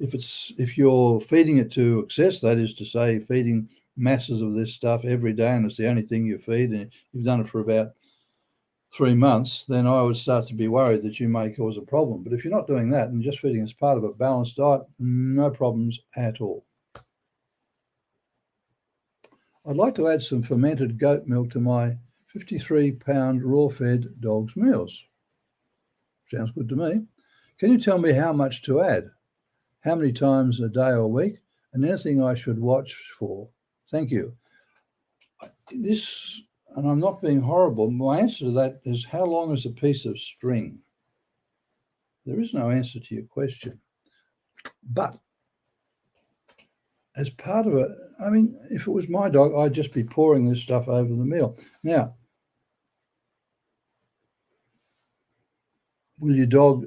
if you're feeding it to excess, that is to say, feeding masses of this stuff every day, and it's the only thing you feed, and you've done it for about 3 months, then I would start to be worried that you may cause a problem. But if you're not doing that and just feeding as part of a balanced diet, no problems at all. I'd like to add some fermented goat milk to my 53-pound raw-fed dog's meals. Sounds good to me. Can you tell me how much to add? How many times a day or week? And anything I should watch for? Thank you. This, and I'm not being horrible, my answer to that is, how long is a piece of string? There is no answer to your question. But as part of it, I mean, if it was my dog, I'd just be pouring this stuff over the meal. Now, will your dog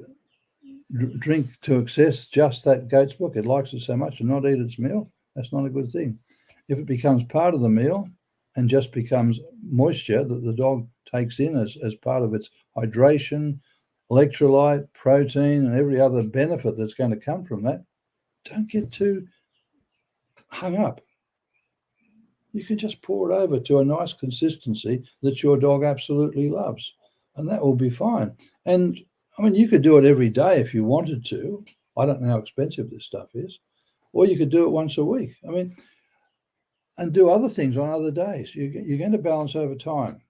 drink to excess just that goat's milk? It likes it so much and not eat its meal? That's not a good thing. If it becomes part of the meal and just becomes moisture that the dog takes in as part of its hydration, electrolyte, protein, and every other benefit that's going to come from that, don't get too hung up. You can just pour it over to a nice consistency that your dog absolutely loves, and that will be fine. And I mean, you could do it every day if you wanted to. I don't know how expensive this stuff is. Or you could do it once a week. I mean, and do other things on other days. You're going to balance over time.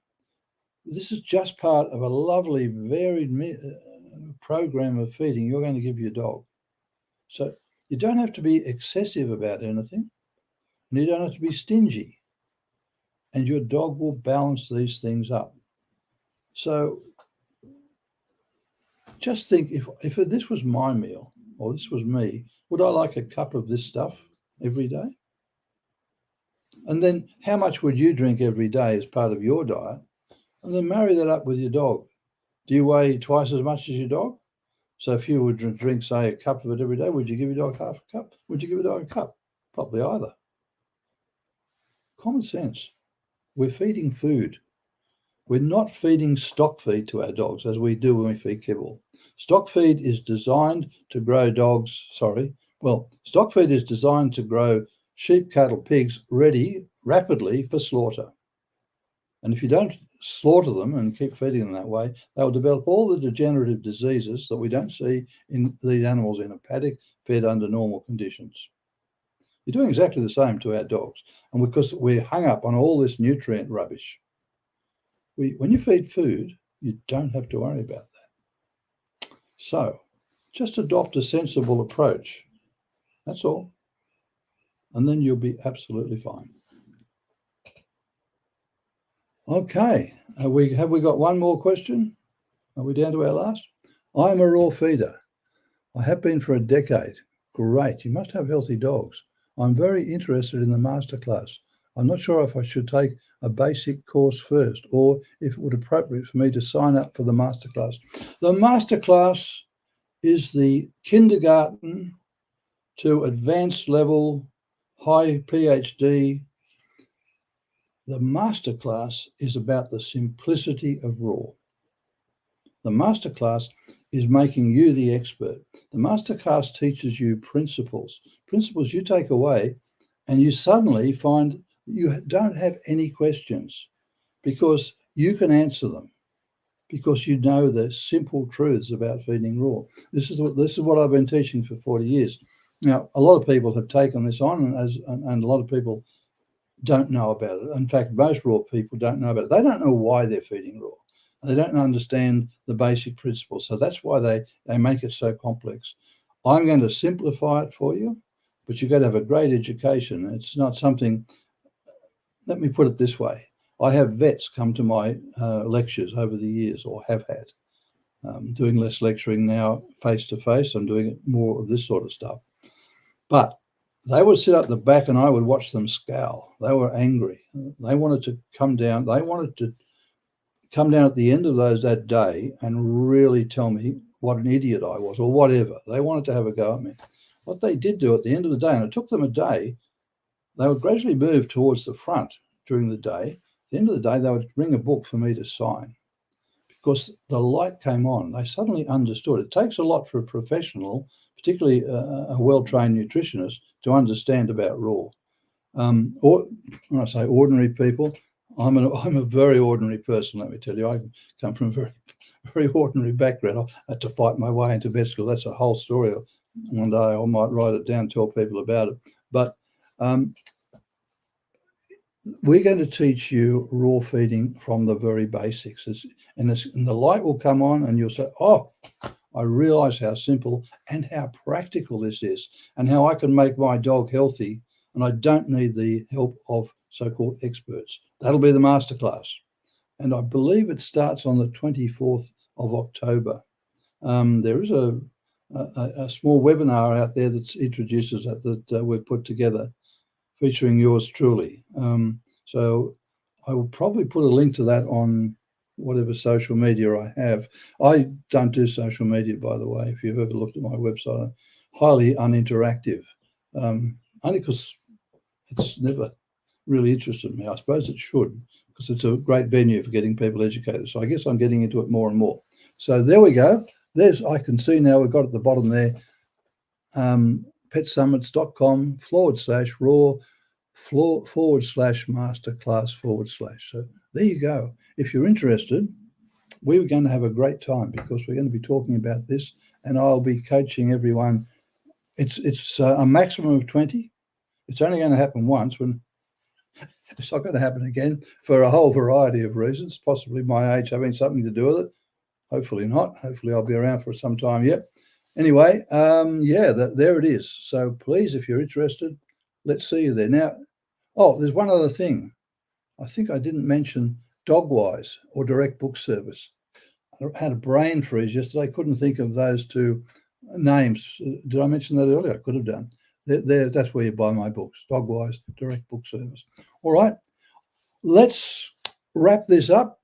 This is just part of a lovely, varied program of feeding you're going to give your dog. So you don't have to be excessive about anything, and you don't have to be stingy. And your dog will balance these things up. So just think, if this was my meal, or this was me, would I like a cup of this stuff every day? And then how much would you drink every day as part of your diet? And then marry that up with your dog. Do you weigh twice as much as your dog? So if you would drink, say, a cup of it every day, would you give your dog half a cup? Would you give your dog a cup? Probably either. Common sense. We're feeding food. We're not feeding stock feed to our dogs as we do when we feed kibble. Stock feed is designed to grow stock feed is designed to grow sheep, cattle, pigs ready rapidly for slaughter. And if you don't slaughter them and keep feeding them that way, they'll develop all the degenerative diseases that we don't see in these animals in a paddock fed under normal conditions. You're doing exactly the same to our dogs. And because we're hung up on all this nutrient rubbish, when you feed food, you don't have to worry about that. So just adopt a sensible approach. That's all. And then you'll be absolutely fine. Okay, have we got one more question? Are we down to our last? I'm a raw feeder. I have been for a decade. Great, you must have healthy dogs. I'm very interested in the masterclass. I'm not sure if I should take a basic course first, or if it would be appropriate for me to sign up for the masterclass. The masterclass is the kindergarten to advanced level, high PhD. The masterclass is about the simplicity of raw. The masterclass is making you the expert. The masterclass teaches you principles you take away, and you suddenly find you don't have any questions because you can answer them, because you know the simple truths about feeding raw. This is what I've been teaching for 40 years. Now, a lot of people have taken this on, and a lot of people don't know about it. In fact, most raw people don't know about it. They don't know why they're feeding raw. They don't understand the basic principles. So that's why they make it so complex. I'm going to simplify it for you, but you've got to have a great education. It's not something, let me put it this way. I have vets come to my lectures over the years, or have had. Doing less lecturing now face-to-face. I'm doing more of this sort of stuff. But they would sit at the back and I would watch them scowl. They were angry. They wanted to come down. They wanted to come down at the end of that day and really tell me what an idiot I was, or whatever. They wanted to have a go at me. What they did do at the end of the day, and it took them a day, they would gradually move towards the front during the day. At the end of the day, they would bring a book for me to sign, because the light came on. They suddenly understood. It takes a lot for a professional, particularly a well-trained nutritionist, to understand about raw. Or when I say ordinary people, I'm a very ordinary person, let me tell you. I come from a very, very ordinary background. I had to fight my way into vet school. That's a whole story. One day I might write it down, tell people about it. But we're going to teach you raw feeding from the very basics. And the light will come on and you'll say, oh, I realize how simple and how practical this is, and how I can make my dog healthy, and I don't need the help of so-called experts. That'll be the masterclass. And I believe it starts on the 24th of October. There is a small webinar out there that introduces that we've put together, featuring yours truly. So I will probably put a link to that on whatever social media I have. I don't do social media, by the way. If you've ever looked at my website, I'm highly uninteractive, only because it's never really interested me. I suppose it should, because it's a great venue for getting people educated. So I guess I'm getting into it more and more. So there we go. I can see now we've got at the bottom there, petsummits.com/raw/masterclass/. So there you go. If you're interested, we were going to have a great time, because we're going to be talking about this, and I'll be coaching everyone. It's a maximum of 20. It's only going to happen once. When it's not going to happen again for a whole variety of reasons, possibly my age having something to do with it. Hopefully not. Hopefully I'll be around for some time yet. Anyway, there it is. So please, if you're interested, let's see you there. Now, there's one other thing. I think I didn't mention Dogwise or Direct Book Service. I had a brain freeze yesterday. I couldn't think of those two names. Did I mention that earlier? I could have done. That's where you buy my books, Dogwise, Direct Book Service. All right, let's wrap this up.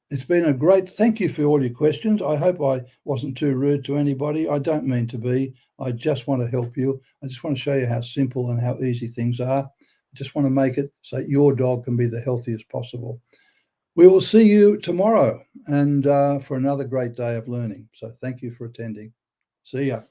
It's been a great, thank you for all your questions. I hope I wasn't too rude to anybody. I don't mean to be. I just want to help you. I just want to show you how simple and how easy things are. I just want to make it so your dog can be the healthiest possible. We will see you tomorrow, and for another great day of learning. So thank you for attending. See ya.